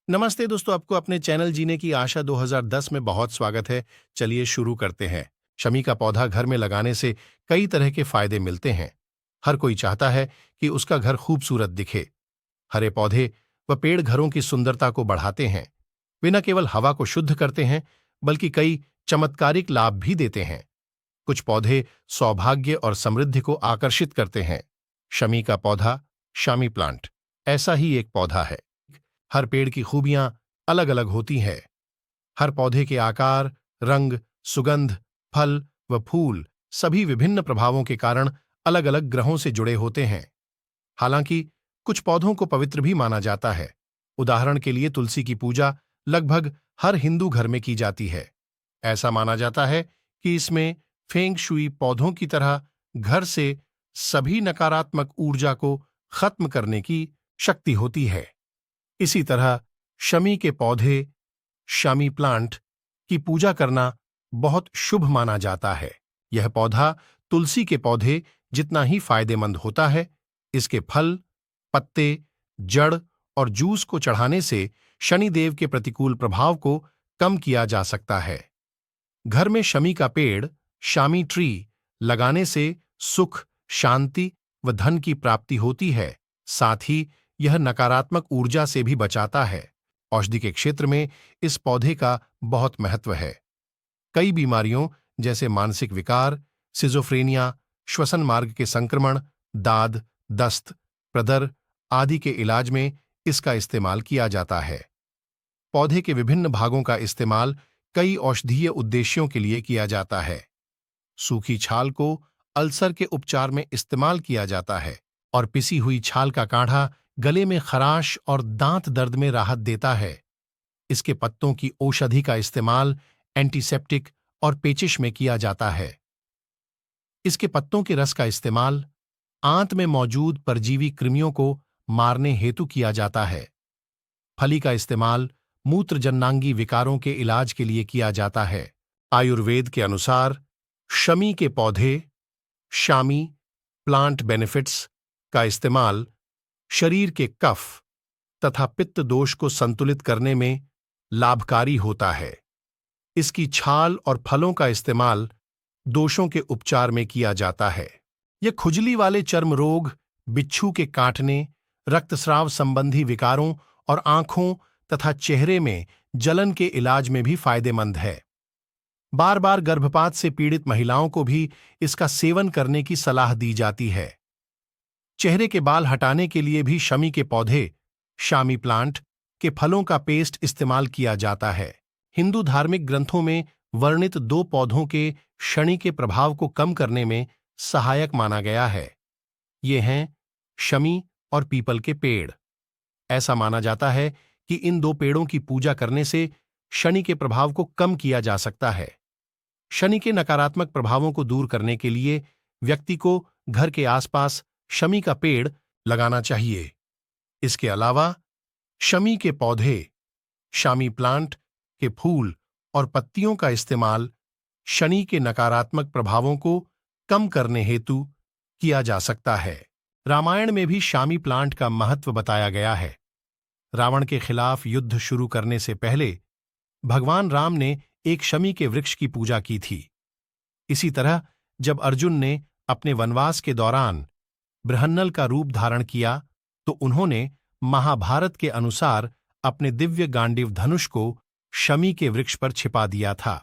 नमस्ते दोस्तों, आपको अपने चैनल जीने की आशा 2010 में बहुत स्वागत है। चलिए शुरू करते हैं। शमी का पौधा घर में लगाने से कई तरह के फायदे मिलते हैं। हर कोई चाहता है कि उसका घर खूबसूरत दिखे। हरे पौधे व पेड़ घरों की सुंदरता को बढ़ाते हैं। वे न केवल हवा को शुद्ध करते हैं, बल्कि कई चमत्कारिक लाभ भी देते हैं। कुछ पौधे सौभाग्य और समृद्धि को आकर्षित करते हैं। शमी का पौधा, शमी प्लांट, ऐसा ही एक पौधा है। हर पेड़ की खूबियां अलग अलग होती हैं। हर पौधे के आकार, रंग, सुगंध, फल व फूल सभी विभिन्न प्रभावों के कारण अलग अलग ग्रहों से जुड़े होते हैं। हालांकि कुछ पौधों को पवित्र भी माना जाता है। उदाहरण के लिए तुलसी की पूजा लगभग हर हिंदू घर में की जाती है। ऐसा माना जाता है कि इसमें फेंग शुई पौधों की तरह घर से सभी नकारात्मक ऊर्जा को खत्म करने की शक्ति होती है। इसी तरह शमी के पौधे, शमी प्लांट, की पूजा करना बहुत शुभ माना जाता है। यह पौधा तुलसी के पौधे जितना ही फायदेमंद होता है। इसके फल, पत्ते, जड़ और जूस को चढ़ाने से शनिदेव के प्रतिकूल प्रभाव को कम किया जा सकता है। घर में शमी का पेड़, शामी ट्री, लगाने से सुख, शांति व धन की प्राप्ति होती है। साथ ही यह नकारात्मक ऊर्जा से भी बचाता है। औषधि के क्षेत्र में इस पौधे का बहुत महत्व है। कई बीमारियों जैसे मानसिक विकार, सिजोफ्रेनिया, श्वसन मार्ग के संक्रमण, दाद, दस्त, प्रदर आदि के इलाज में इसका इस्तेमाल किया जाता है। पौधे के विभिन्न भागों का इस्तेमाल कई औषधीय उद्देश्यों के लिए किया जाता है। सूखी छाल को अल्सर के उपचार में इस्तेमाल किया जाता है और पिसी हुई छाल का काढ़ा गले में खराश और दांत दर्द में राहत देता है। इसके पत्तों की औषधि का इस्तेमाल एंटीसेप्टिक और पेचिश में किया जाता है। इसके पत्तों के रस का इस्तेमाल आंत में मौजूद परजीवी कृमियों को मारने हेतु किया जाता है। फली का इस्तेमाल मूत्रजननांगी विकारों के इलाज के लिए किया जाता है। आयुर्वेद के अनुसार शमी के पौधे, शामी प्लांट बेनिफिट्स, का इस्तेमाल शरीर के कफ तथा पित्त दोष को संतुलित करने में लाभकारी होता है। इसकी छाल और फलों का इस्तेमाल दोषों के उपचार में किया जाता है। यह खुजली वाले चर्म रोग, बिच्छू के काटने, रक्तस्राव संबंधी विकारों और आंखों तथा चेहरे में जलन के इलाज में भी फायदेमंद है। बार बार गर्भपात से पीड़ित महिलाओं को भी इसका सेवन करने की सलाह दी जाती है। चेहरे के बाल हटाने के लिए भी शमी के पौधे, शामी प्लांट, के फलों का पेस्ट इस्तेमाल किया जाता है। हिंदू धार्मिक ग्रंथों में वर्णित दो पौधों के शनि के प्रभाव को कम करने में सहायक माना गया है। ये हैं शमी और पीपल के पेड़। ऐसा माना जाता है कि इन दो पेड़ों की पूजा करने से शनि के प्रभाव को कम किया जा सकता है। शनि के नकारात्मक प्रभावों को दूर करने के लिए व्यक्ति को घर के आसपास शमी का पेड़ लगाना चाहिए। इसके अलावा शमी के पौधे, शामी प्लांट, के फूल और पत्तियों का इस्तेमाल शनि के नकारात्मक प्रभावों को कम करने हेतु किया जा सकता है। रामायण में भी शामी प्लांट का महत्व बताया गया है। रावण के खिलाफ युद्ध शुरू करने से पहले भगवान राम ने एक शमी के वृक्ष की पूजा की थी। इसी तरह जब अर्जुन ने अपने वनवास के दौरान बृहन्नल का रूप धारण किया तो उन्होंने महाभारत के अनुसार अपने दिव्य गांडीव धनुष को शमी के वृक्ष पर छिपा दिया था।